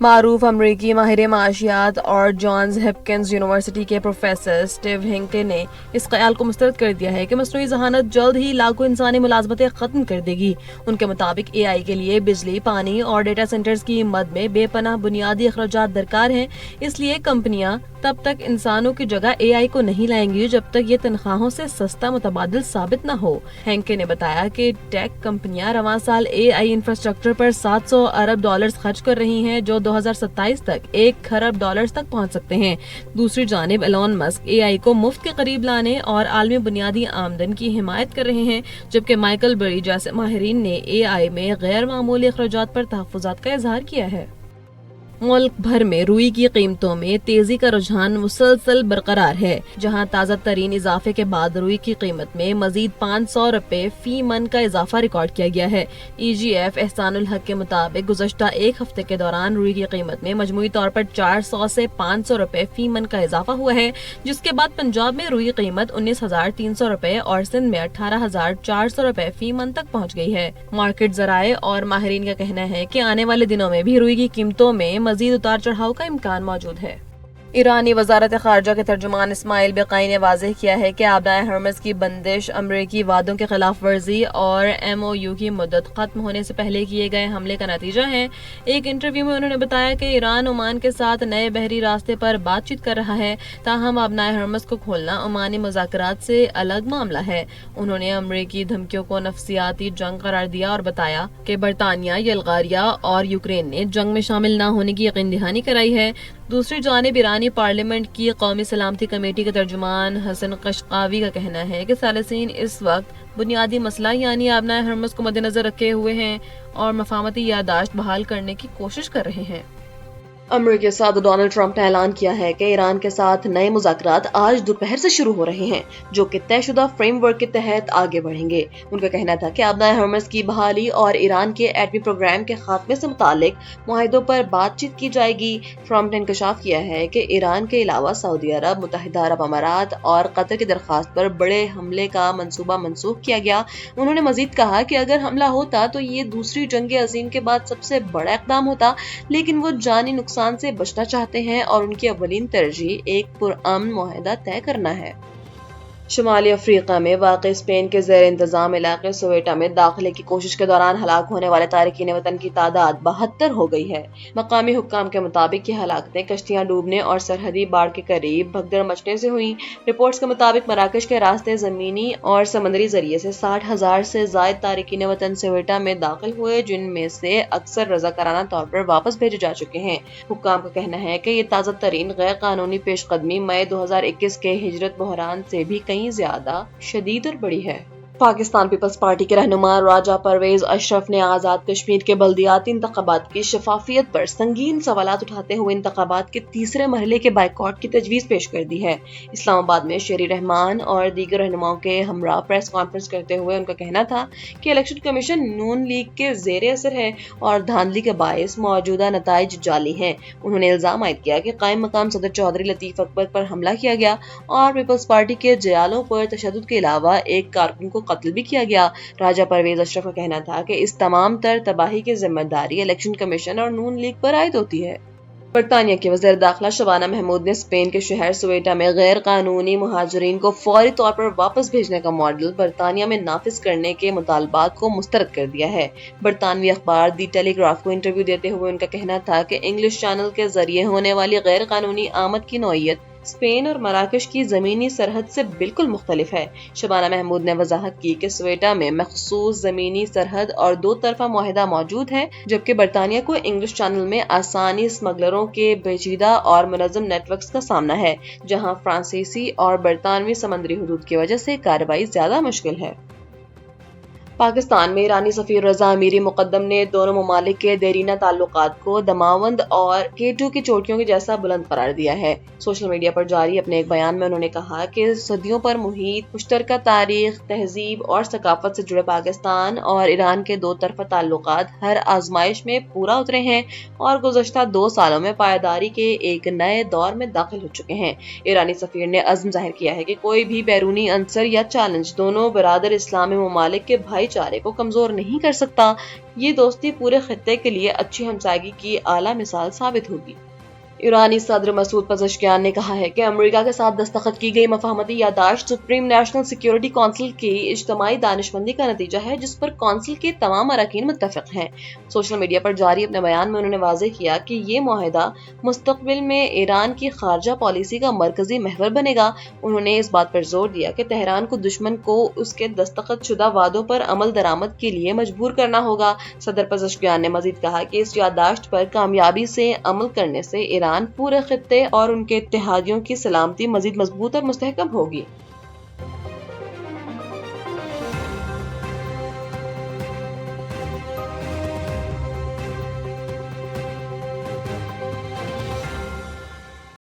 معروف امریکی ماہر معاشیات اور جانز ہپکنز یونیورسٹی کے پروفیسر اسٹیو ہنکلے نے اس خیال کو مسترد کر دیا ہے کہ مصنوعی ذہانت جلد ہی لاکھوں انسانی ملازمتیں ختم کر دے گی۔ ان کے مطابق اے آئی کے لیے بجلی، پانی اور ڈیٹا سینٹرز کی مد میں بے پناہ بنیادی اخراجات درکار ہیں، اس لیے کمپنیاں تب تک انسانوں کی جگہ اے آئی کو نہیں لائیں گی جب تک یہ تنخواہوں سے سستا متبادل ثابت نہ ہو۔ ہینکے نے بتایا کہ ٹیک کمپنیاں رواں سال اے آئی انفراسٹرکچر پر $700 ارب خرچ کر رہی ہیں، جو 2027 تک $1 کھرب تک پہنچ سکتے ہیں۔ دوسری جانب ایلون مسک اے آئی کو مفت کے قریب لانے اور عالمی بنیادی آمدن کی حمایت کر رہے ہیں، جبکہ مائیکل بری جیسے ماہرین نے اے آئی میں غیر معمولی اخراجات پر تحفظات کا اظہار کیا ہے۔ ملک بھر میں روئی کی قیمتوں میں تیزی کا رجحان مسلسل برقرار ہے، جہاں تازہ ترین اضافے کے بعد روئی کی قیمت میں مزید $500 فی من کا اضافہ ریکارڈ کیا گیا ہے۔ ای جی ایف احسان الحق کے مطابق گزشتہ ایک ہفتے کے دوران روئی کی قیمت میں مجموعی طور پر $400 سے $500 فی من کا اضافہ ہوا ہے، جس کے بعد پنجاب میں روئی قیمت $19,300 اور سندھ میں $18,400 فی من تک پہنچ گئی ہے۔ مارکیٹ ذرائع اور ماہرین کا کہنا ہے کہ آنے والے دنوں میں بھی روئی کی قیمتوں میں مزید اتار چڑھاؤ کا امکان موجود ہے۔ ایرانی وزارت خارجہ کے ترجمان اسماعیل بقائی نے واضح کیا ہے کہ آبدائے ہرمز کی بندش امریکی وعدوں کے خلاف ورزی اور ایم او یو کی مدت ختم ہونے سے پہلے کیے گئے حملے کا نتیجہ ہے۔ ایک انٹرویو میں انہوں نے بتایا کہ ایران عمان کے ساتھ نئے بحری راستے پر بات چیت کر رہا ہے، تاہم آبدائے ہرمز کو کھولنا عمانی مذاکرات سے الگ معاملہ ہے۔ انہوں نے امریکی دھمکیوں کو نفسیاتی جنگ قرار دیا اور بتایا کہ برطانیہ، بلغاریہ اور یوکرین نے جنگ میں شامل نہ ہونے کی یقین دہانی کرائی ہے۔ دوسری جانب ایرانی پارلیمنٹ کی قومی سلامتی کمیٹی کے ترجمان حسن قشقاوی کا کہنا ہے کہ ثالثین اس وقت بنیادی مسئلہ یعنی آبنائے ہرمز کو مد نظر رکھے ہوئے ہیں اور مفاہمتی یادداشت بحال کرنے کی کوشش کر رہے ہیں۔ امریکی صدر ڈونلڈ ٹرمپ نے اعلان کیا ہے کہ ایران کے ساتھ نئے مذاکرات آج دوپہر سے شروع ہو رہے ہیں، جو کہ طے شدہ فریم ورک کے تحت آگے بڑھیں گے۔ ان کا کہنا تھا کہ آبنائے ہرمز کی بحالی اور ایران کے ایٹمی پروگرام کے خاتمے سے متعلق معاہدوں پر بات چیت کی جائے گی۔ ٹرمپ نے انکشاف کیا ہے کہ ایران کے علاوہ سعودی عرب، متحدہ عرب امارات اور قطر کی درخواست پر بڑے حملے کا منصوبہ منسوخ کیا گیا۔ انہوں نے مزید کہا کہ اگر حملہ ہوتا تو یہ دوسری جنگ عظیم کے بعد سب سے بڑا اقدام ہوتا، لیکن وہ جانی نقصان سے بچنا چاہتے ہیں اور ان کی اولین ترجیح ایک پرامن معاہدہ طے کرنا ہے۔ شمالی افریقہ میں واقع اسپین کے زیر انتظام علاقے سویٹا میں داخلے کی کوشش کے دوران ہلاک ہونے والے تارکین وطن کی تعداد 72 ہو گئی ہے۔ مقامی حکام کے مطابق یہ ہلاکتیں کشتیاں ڈوبنے اور سرحدی باڑ کے قریب بھگدڑ مچنے سے ہوئیں۔ رپورٹس کے مطابق مراکش کے راستے زمینی اور سمندری ذریعے سے 60,000 سے زائد تارکین وطن سویٹا میں داخل ہوئے، جن میں سے اکثر رضاکارانہ طور پر واپس بھیجے جا چکے ہیں۔ حکام کا کہنا ہے کہ یہ تازہ ترین غیر قانونی پیش قدمی مئی 2021 کے ہجرت بحران سے بھی کہیں زیادہ شدید اور بڑی ہے۔ پاکستان پیپلز پارٹی کے رہنما راجہ پرویز اشرف نے آزاد کشمیر کے بلدیاتی انتخابات کی شفافیت پر سنگین سوالات اٹھاتے ہوئے انتخابات کے تیسرے مرحلے کے بائیکاٹ کی تجویز پیش کر دی ہے۔ اسلام آباد میں شیری رحمان اور دیگر رہنماؤں کے ہمراہ پریس کانفرنس کرتے ہوئے ان کا کہنا تھا کہ الیکشن کمیشن نون لیگ کے زیر اثر ہے اور دھاندلی کے باعث موجودہ نتائج جعلی ہیں۔ انہوں نے الزام عائد کیا کہ قائم مقام صدر چودھری لطیف اکبر پر حملہ کیا گیا اور پیپلز پارٹی کے جیالوں پر تشدد کے علاوہ ایک کارکن کو قتل بھی کیا گیا۔ راجہ پرویز اشرف کا کہنا تھا کہ اس تمام تر تباہی کی ذمہ داری الیکشن کمیشن اور نون لیگ پر عائد ہوتی ہے۔ برطانیہ کی وزیر داخلہ شبانہ محمود نے اسپین کے شہر سویٹا میں غیر قانونی مہاجرین کو فوری طور پر واپس بھیجنے کا ماڈل برطانیہ میں نافذ کرنے کے مطالبات کو مسترد کر دیا ہے۔ برطانوی اخبار دی ٹیلی گراف کو انٹرویو دیتے ہوئے ان کا کہنا تھا کہ انگلش چینل کے ذریعے ہونے والی غیر قانونی آمد کی نوعیت اسپین اور مراکش کی زمینی سرحد سے بالکل مختلف ہے۔ شبانہ محمود نے وضاحت کی کہ سویٹا میں مخصوص زمینی سرحد اور دو طرفہ معاہدہ موجود ہے، جبکہ برطانیہ کو انگلش چینل میں آسانی اسمگلروں کے پیچیدہ اور منظم نیٹ ورکس کا سامنا ہے، جہاں فرانسیسی اور برطانوی سمندری حدود کی وجہ سے کارروائی زیادہ مشکل ہے۔ پاکستان میں ایرانی سفیر رضا امیری مقدم نے دونوں ممالک کے دیرینہ تعلقات کو دماوند اور K2 کی چوٹیوں کے جیسا بلند قرار دیا ہے۔ سوشل میڈیا پر جاری اپنے ایک بیان میں انہوں نے کہا کہ صدیوں پر محیط، مشترکہ تاریخ، تہذیب اور ثقافت سے جڑے پاکستان اور ایران کے دو طرفہ تعلقات ہر آزمائش میں پورا اترے ہیں اور گزشتہ 2 سالوں میں پائیداری کے ایک نئے دور میں داخل ہو چکے ہیں۔ ایرانی سفیر نے عزم ظاہر کیا ہے کہ کوئی بھی بیرونی عنصر یا چیلنج دونوں برادر اسلامی ممالک کے بھائی بھائی چارے کو کمزور نہیں کر سکتا۔ یہ دوستی پورے خطے کے لیے اچھی ہمسائیگی کی اعلیٰ مثال ثابت ہوگی۔ ایرانی صدر مسعود پزشکیان نے کہا ہے کہ امریکہ کے ساتھ دستخط کی گئی مفاہمتی یادداشت سپریم نیشنل سیکیورٹی کونسل کی اجتماعی دانشمندی کا نتیجہ ہے، جس پر کونسل کے تمام اراکین متفق ہیں۔ سوشل میڈیا پر جاری اپنے بیان میں انہوں نے واضح کیا کہ یہ معاہدہ مستقبل میں ایران کی خارجہ پالیسی کا مرکزی محور بنے گا۔ انہوں نے اس بات پر زور دیا کہ تہران کو دشمن کو اس کے دستخط شدہ وعدوں پر عمل درآمد کے لیے مجبور کرنا ہوگا۔ صدر پزشکیان نے مزید کہا کہ اس یادداشت پر کامیابی سے عمل کرنے سے ایران پورے خطے اور ان کے اتحادیوں کی سلامتی مزید مضبوط اور مستحکم ہوگی۔